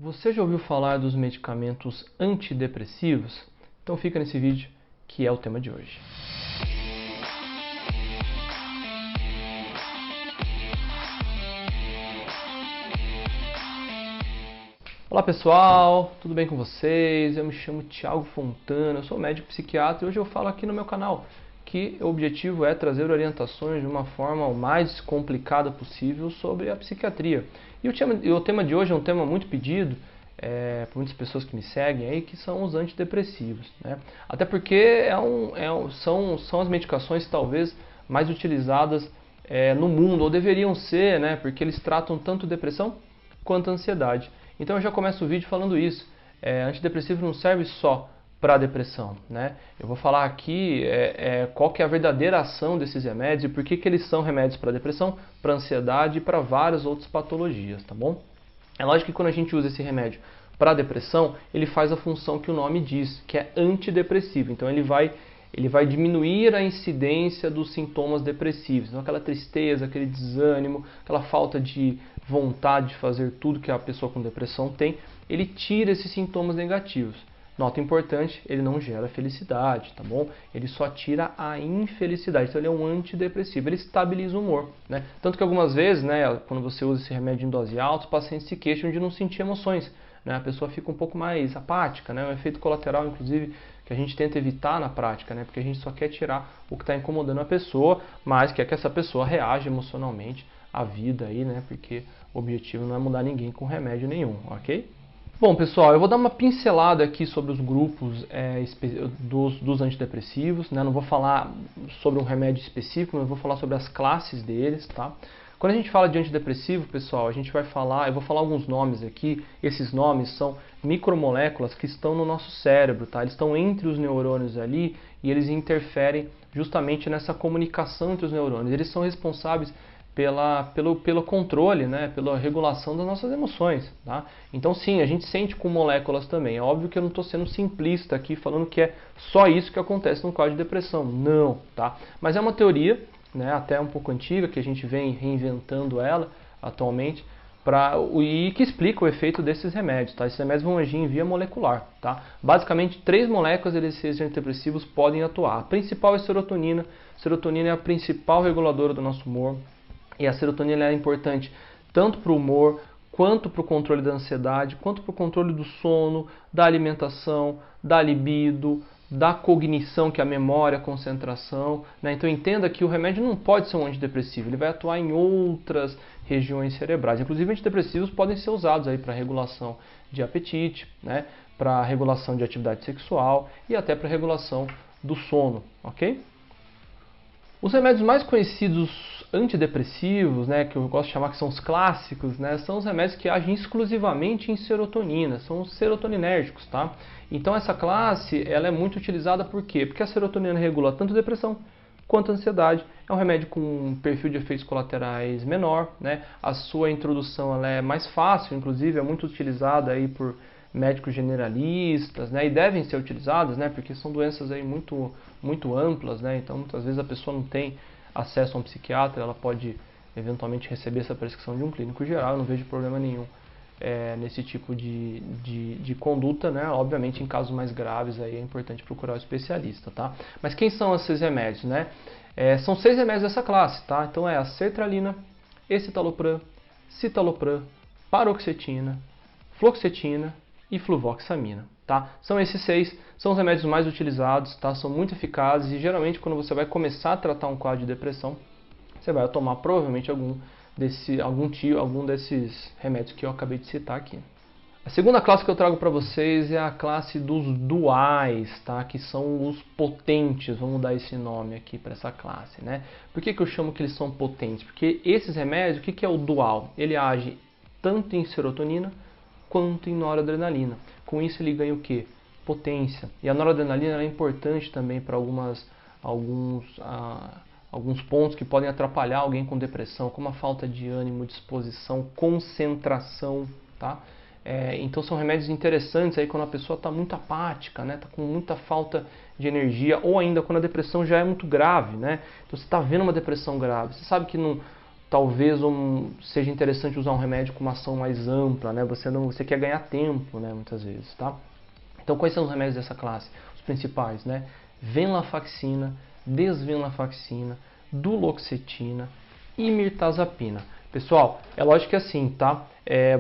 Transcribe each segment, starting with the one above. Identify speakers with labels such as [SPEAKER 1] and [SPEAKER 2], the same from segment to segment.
[SPEAKER 1] Você já ouviu falar dos medicamentos antidepressivos? Então fica nesse vídeo que é o tema de hoje. Olá pessoal, tudo bem com vocês? Eu me chamo Thiago Fontana, eu sou médico psiquiatra e hoje eu falo aqui no meu canal que o objetivo é trazer orientações de uma forma o mais descomplicada possível sobre a psiquiatria. E o tema de hoje é um tema muito pedido por muitas pessoas que me seguem aí, que são os antidepressivos, né? Até porque são as medicações talvez mais utilizadas no mundo, ou deveriam ser, né? Porque eles tratam tanto depressão quanto ansiedade. Então eu já começo o vídeo falando isso. Antidepressivo não serve só para depressão, né? Eu vou falar aqui qual que é a verdadeira ação desses remédios e por que eles são remédios para depressão, para ansiedade e para várias outras patologias, tá bom? É lógico que quando a gente usa esse remédio para depressão, ele faz a função que o nome diz, que é antidepressivo. Então ele vai diminuir a incidência dos sintomas depressivos. Então aquela tristeza, aquele desânimo, aquela falta de vontade de fazer tudo que a pessoa com depressão tem, ele tira esses sintomas negativos. Nota importante, ele não gera felicidade, tá bom? Ele só tira a infelicidade, então ele é um antidepressivo, ele estabiliza o humor, né? Tanto que algumas vezes, né, quando você usa esse remédio em dose alta, os pacientes se queixam de não sentir emoções, né? A pessoa fica um pouco mais apática, né? É um efeito colateral, inclusive, que a gente tenta evitar na prática, né? Porque a gente só quer tirar o que está incomodando a pessoa, mas quer que essa pessoa reaja emocionalmente à vida aí, né? Porque o objetivo não é mudar ninguém com remédio nenhum, ok? Bom, pessoal, eu vou dar uma pincelada aqui sobre os grupos dos antidepressivos, né? Não vou falar sobre um remédio específico, mas eu vou falar sobre as classes deles, tá? Quando a gente fala de antidepressivo, pessoal, eu vou falar alguns nomes aqui. Esses nomes são micromoléculas que estão no nosso cérebro, tá? Eles estão entre os neurônios ali e eles interferem justamente nessa comunicação entre os neurônios. Eles são responsáveis pelo controle, né, pela regulação das nossas emoções, tá? Então sim, a gente sente com moléculas também. É óbvio que eu não estou sendo simplista aqui falando que é só isso que acontece no quadro de depressão. Não, tá? Mas é uma teoria, né, até um pouco antiga, que a gente vem reinventando ela atualmente, e que explica o efeito desses remédios, tá? Esses remédios vão agir em via molecular, tá? Basicamente, 3 moléculas desses antidepressivos podem atuar. A principal é a serotonina. A serotonina é a principal reguladora do nosso humor. E a serotonina é importante tanto para o humor, quanto para o controle da ansiedade, quanto para o controle do sono, da alimentação, da libido, da cognição, que é a memória, a concentração, né? Então entenda que o remédio não pode ser um antidepressivo, ele vai atuar em outras regiões cerebrais. Inclusive antidepressivos podem ser usados aí para regulação de apetite, né? Para regulação de atividade sexual e até para regulação do sono, ok? Os remédios mais conhecidos antidepressivos, né, que eu gosto de chamar que são os clássicos, né, são os remédios que agem exclusivamente em serotonina, são os serotoninérgicos, tá? Então essa classe, ela é muito utilizada por quê? Porque a serotonina regula tanto a depressão quanto a ansiedade. É um remédio com um perfil de efeitos colaterais menor, né? A sua introdução ela é mais fácil, inclusive é muito utilizada aí por médicos generalistas, né, e devem ser utilizadas, né, porque são doenças aí muito amplas, né, então muitas vezes a pessoa não tem acesso a um psiquiatra, ela pode eventualmente receber essa prescrição de um clínico geral. Eu não vejo problema nenhum nesse tipo de conduta, né, obviamente em casos mais graves aí é importante procurar o especialista, tá? Mas quem são esses remédios, né? São 6 remédios dessa classe, tá? Então é a sertralina, escitalopram, citalopram, paroxetina, fluoxetina e fluvoxamina, tá? São esses 6, são os remédios mais utilizados, tá? São muito eficazes e geralmente quando você vai começar a tratar um quadro de depressão, você vai tomar provavelmente algum desses remédios que eu acabei de citar aqui. A segunda classe que eu trago para vocês é a classe dos duais, tá? Que são os potentes, vamos dar esse nome aqui para essa classe, né? Por que eu chamo que eles são potentes? Porque esses remédios, o que é o dual? Ele age tanto em serotonina quanto em noradrenalina. Com isso ele ganha o quê? Potência. E a noradrenalina é importante também para alguns pontos que podem atrapalhar alguém com depressão, como a falta de ânimo, disposição, concentração, tá? Então são remédios interessantes aí quando a pessoa está muito apática, né? Está com muita falta de energia, ou ainda quando a depressão já é muito grave, né? Então você está vendo uma depressão grave, você sabe que não talvez seja interessante usar um remédio com uma ação mais ampla, né? Você quer ganhar tempo, né? Muitas vezes, tá? Então, quais são os remédios dessa classe? Os principais, né? Venlafaxina, desvenlafaxina, duloxetina e mirtazapina. Pessoal, é lógico que assim, tá?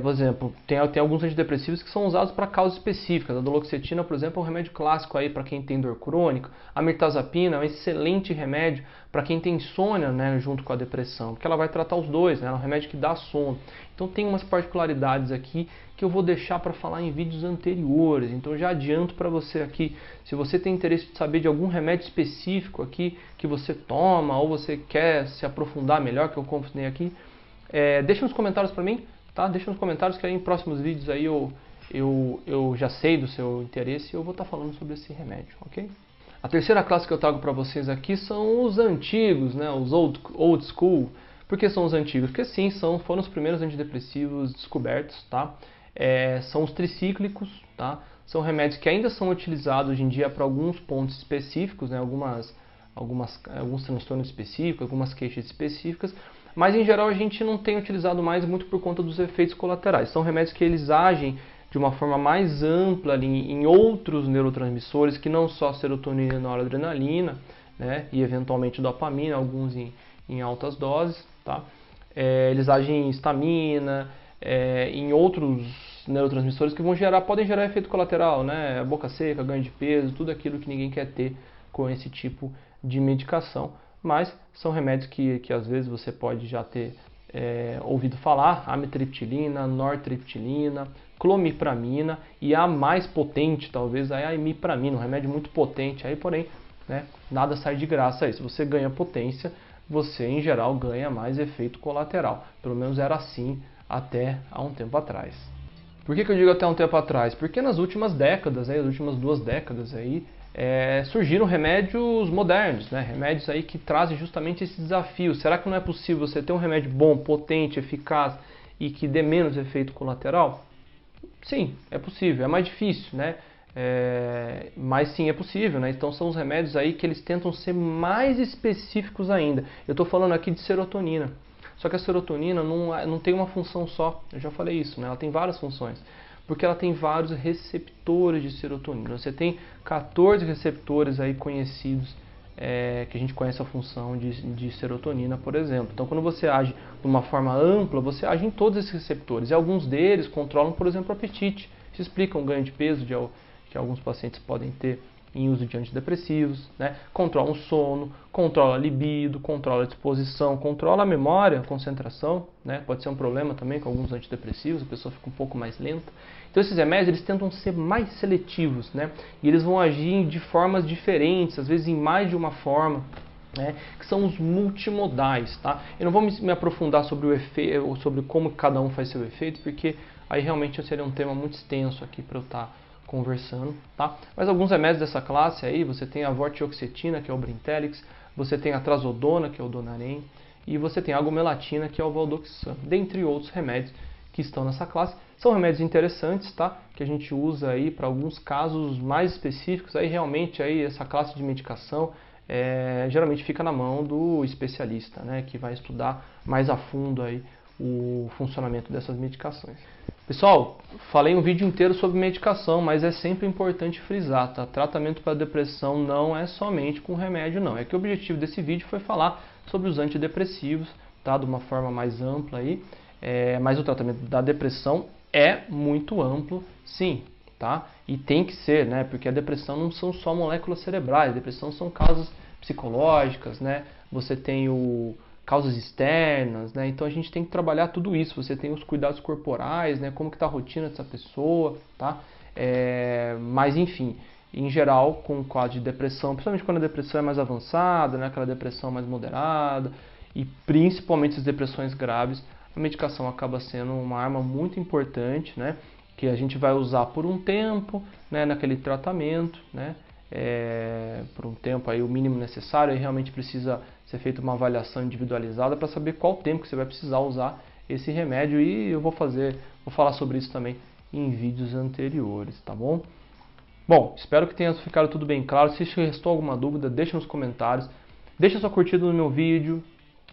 [SPEAKER 1] Por exemplo, tem alguns antidepressivos que são usados para causas específicas. A duloxetina, por exemplo, é um remédio clássico aí para quem tem dor crônica. A mirtazapina é um excelente remédio para quem tem insônia, né, junto com a depressão, porque ela vai tratar os dois, né? É um remédio que dá sono. Então tem umas particularidades aqui que eu vou deixar para falar em vídeos anteriores. Então já adianto para você aqui, se você tem interesse de saber de algum remédio específico aqui que você toma ou você quer se aprofundar melhor, que eu confundei aqui, deixa nos comentários para mim, tá? Deixa nos comentários que aí em próximos vídeos aí eu já sei do seu interesse e eu vou estar falando sobre esse remédio, ok? A terceira classe que eu trago para vocês aqui são os antigos, né? Os old school. Por que são os antigos? Porque sim, foram os primeiros antidepressivos descobertos, tá? São os tricíclicos, tá? São remédios que ainda são utilizados hoje em dia para alguns pontos específicos, né? Alguns transtornos específicos, algumas queixas específicas, mas em geral a gente não tem utilizado mais muito por conta dos efeitos colaterais. São remédios que eles agem de uma forma mais ampla ali, em outros neurotransmissores, que não só serotonina e noradrenalina, né? E eventualmente dopamina, alguns em altas doses, tá? Eles agem em histamina, em outros neurotransmissores que podem gerar efeito colateral, né? Boca seca, ganho de peso, tudo aquilo que ninguém quer ter com esse tipo de medicação. Mas são remédios que às vezes você pode já ter ouvido falar: amitriptilina, nortriptilina, clomipramina e a mais potente talvez a imipramina, um remédio muito potente aí, porém, né, nada sai de graça aí. Se você ganha potência, você em geral ganha mais efeito colateral. Pelo menos era assim até há um tempo atrás. Por que eu digo até um tempo atrás? Porque nas últimas décadas, as últimas 2 décadas aí, surgiram remédios modernos, né? Remédios aí que trazem justamente esse desafio. Será que não é possível você ter um remédio bom, potente, eficaz e que dê menos efeito colateral? Sim, é possível. É mais difícil, né? Mas sim, é possível, né? Então são os remédios aí que eles tentam ser mais específicos ainda. Eu estou falando aqui de serotonina. Só que a serotonina não tem uma função só. Eu já falei isso, né? Ela tem várias funções. Porque ela tem vários receptores de serotonina. Você tem 14 receptores aí conhecidos, que a gente conhece a função de serotonina, por exemplo. Então, quando você age de uma forma ampla, você age em todos esses receptores. E alguns deles controlam, por exemplo, o apetite. Isso explica o ganho de peso que alguns pacientes podem ter em uso de antidepressivos, né? Controla o sono, controla a libido, controla a disposição, controla a memória, a concentração, né? Pode ser um problema também com alguns antidepressivos, a pessoa fica um pouco mais lenta. Então esses remédios eles tentam ser mais seletivos, né? E eles vão agir de formas diferentes, às vezes em mais de uma forma, né? Que são os multimodais, tá? Eu não vou me aprofundar sobre o efeito, sobre como cada um faz seu efeito, porque aí realmente seria um tema muito extenso aqui para eu estar conversando, tá? Mas alguns remédios dessa classe aí, você tem a vortioxetina, que é o Brintelix, você tem a trazodona, que é o Donarem, e você tem a agomelatina, que é o Valdoxan, dentre outros remédios que estão nessa classe. São remédios interessantes, tá? Que a gente usa aí para alguns casos mais específicos. Aí realmente aí essa classe de medicação geralmente fica na mão do especialista, né? Que vai estudar mais a fundo aí o funcionamento dessas medicações. Pessoal, falei um vídeo inteiro sobre medicação, mas é sempre importante frisar, tá? Tratamento para depressão não é somente com remédio, não. É que o objetivo desse vídeo foi falar sobre os antidepressivos, tá? De uma forma mais ampla aí. Mas o tratamento da depressão é muito amplo, sim, tá? E tem que ser, né? Porque a depressão não são só moléculas cerebrais, a depressão são causas psicológicas, né? Você tem causas externas, né? Então a gente tem que trabalhar tudo isso. Você tem os cuidados corporais, né? Como que está a rotina dessa pessoa, tá? Mas enfim, em geral, com o quadro de depressão, principalmente quando a depressão é mais avançada, né? Aquela depressão mais moderada e principalmente as depressões graves, a medicação acaba sendo uma arma muito importante, né? Que a gente vai usar por um tempo, né? Naquele tratamento, né? Por um tempo aí o mínimo necessário, e realmente precisa ser feita uma avaliação individualizada para saber qual tempo que você vai precisar usar esse remédio, e eu vou falar sobre isso também em vídeos anteriores, tá bom? Bom, espero que tenha ficado tudo bem claro. Se restou alguma dúvida, deixa nos comentários, deixa sua curtida no meu vídeo,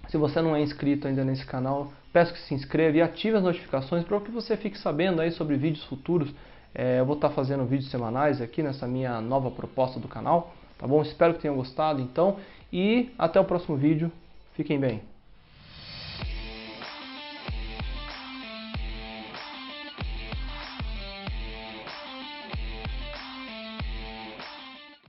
[SPEAKER 1] Se você não é inscrito ainda nesse canal, peço que se inscreva e ative as notificações para que você fique sabendo aí sobre vídeos futuros. Eu vou estar fazendo vídeos semanais aqui nessa minha nova proposta do canal, tá bom? Espero que tenham gostado então e até o próximo vídeo. Fiquem bem.